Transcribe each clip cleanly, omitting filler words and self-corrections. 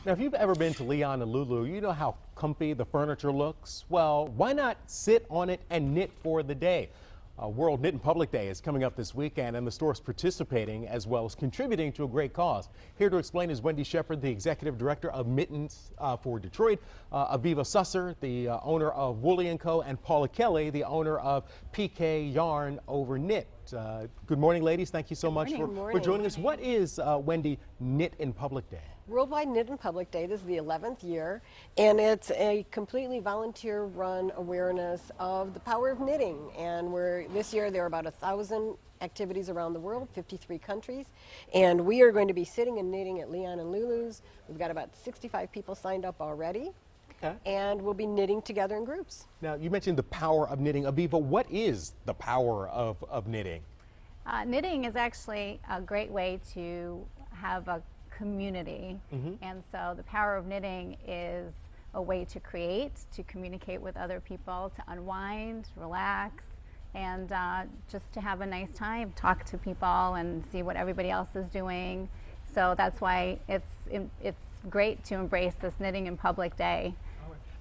Now, if you've ever been to Leon and Lulu, you know how comfy the furniture looks. Well, why not sit on it and knit for the day? World Knit in Public Day is coming up this weekend, and the store is participating as well as contributing to a great cause. Here to explain is Wendy Shepard, the executive director of Mittens for Detroit, Aviva Susser, the owner of Woolly & Co., and Paula Kelly, the owner of PK Yarn Over Knit. Good morning, ladies. Thank you so much for joining us. What is, Wendy, Knit in Public Day? Worldwide Knit in Public Day. This is the 11th year, and it's a completely volunteer-run awareness of the power of knitting. And this year there are about 1,000 activities around the world, 53 countries, and we are going to be sitting and knitting at Leon and Lulu's. We've got about 65 people signed up already. Okay. And we'll be knitting together in groups. Now, you mentioned the power of knitting. Aviva, what is the power of knitting? Knitting is actually a great way to have a community, and so the power of knitting is a way to create, to communicate with other people, to unwind, relax, and just to have a nice time, talk to people and see what everybody else is doing. So that's why it's great to embrace this Knitting in Public Day.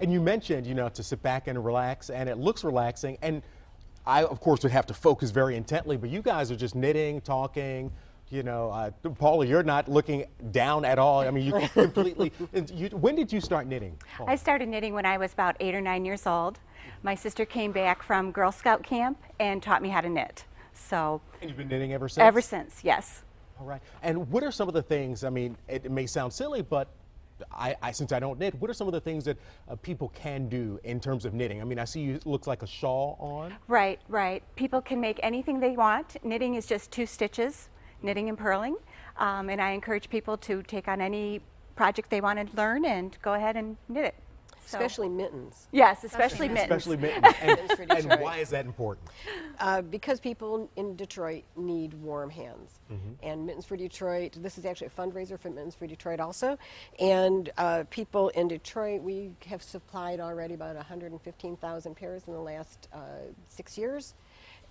And you mentioned, you know, to sit back and relax, and it looks relaxing, and I of course would have to focus very intently, but you guys are just knitting, talking. You know, Paula, you're not looking down at all. I mean, you completely. When did you start knitting, Paula? I started knitting when I was about 8 or 9 years old. My sister came back from Girl Scout camp and taught me how to knit. So. And you've been knitting ever since? Ever since, yes. All right. And what are some of the things? I mean, it may sound silly, but since I don't knit, what are some of the things that people can do in terms of knitting? I mean, I see you, it looks like a shawl on. Right, right. People can make anything they want. Knitting is just 2 stitches. Knitting and purling, and I encourage people to take on any project they want to learn and go ahead and knit it. Especially mittens. Yes, especially mittens. Especially mittens. And why is that important? Because people in Detroit need warm hands. And Mittens for Detroit, this is actually a fundraiser for Mittens for Detroit also. And people in Detroit, we have supplied already about 115,000 pairs in the last 6 years.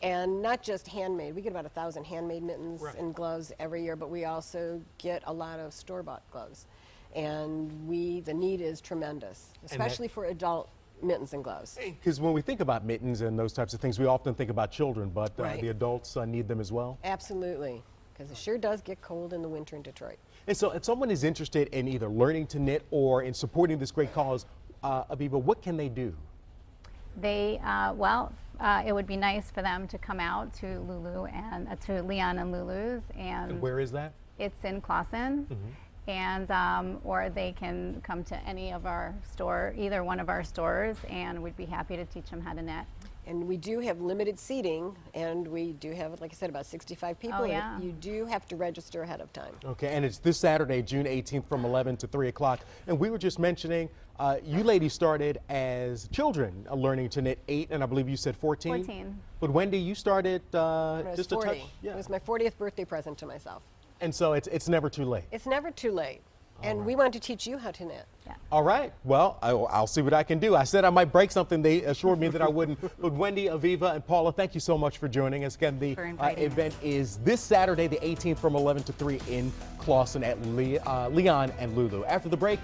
And not just handmade. We get about 1,000 handmade mittens and gloves every year, but we also get a lot of store-bought gloves. And the need is tremendous, especially for adult mittens and gloves. Because when we think about mittens and those types of things, we often think about children, but the adults need them as well? Absolutely, because it sure does get cold in the winter in Detroit. And so if someone is interested in either learning to knit or in supporting this great cause, Aviva, what can they do? It would be nice for them to come out to Lulu and to Leon and Lulu's. And where is that? It's in Clawson. And or they can come to any of our either one of our stores, and we'd be happy to teach them how to knit. And we do have limited seating, and we do have, like I said, about 65 people. Oh, yeah. You do have to register ahead of time. Okay, and it's this Saturday, June 18th from 11 to 3 o'clock. And we were just mentioning, you ladies started as children learning to knit 8, and I believe you said 14? 14. But Wendy, you started just 40. a touch. Yeah. It was my 40th birthday present to myself. And so it's never too late. It's never too late. And we want to teach you how to knit. Yeah. All right. Well, I'll see what I can do. I said I might break something. They assured me that I wouldn't. But Wendy, Aviva, and Paula, thank you so much for joining us. Again, the event is this Saturday, the 18th from 11 to 3 in Clawson at Leon and Lulu. After the break,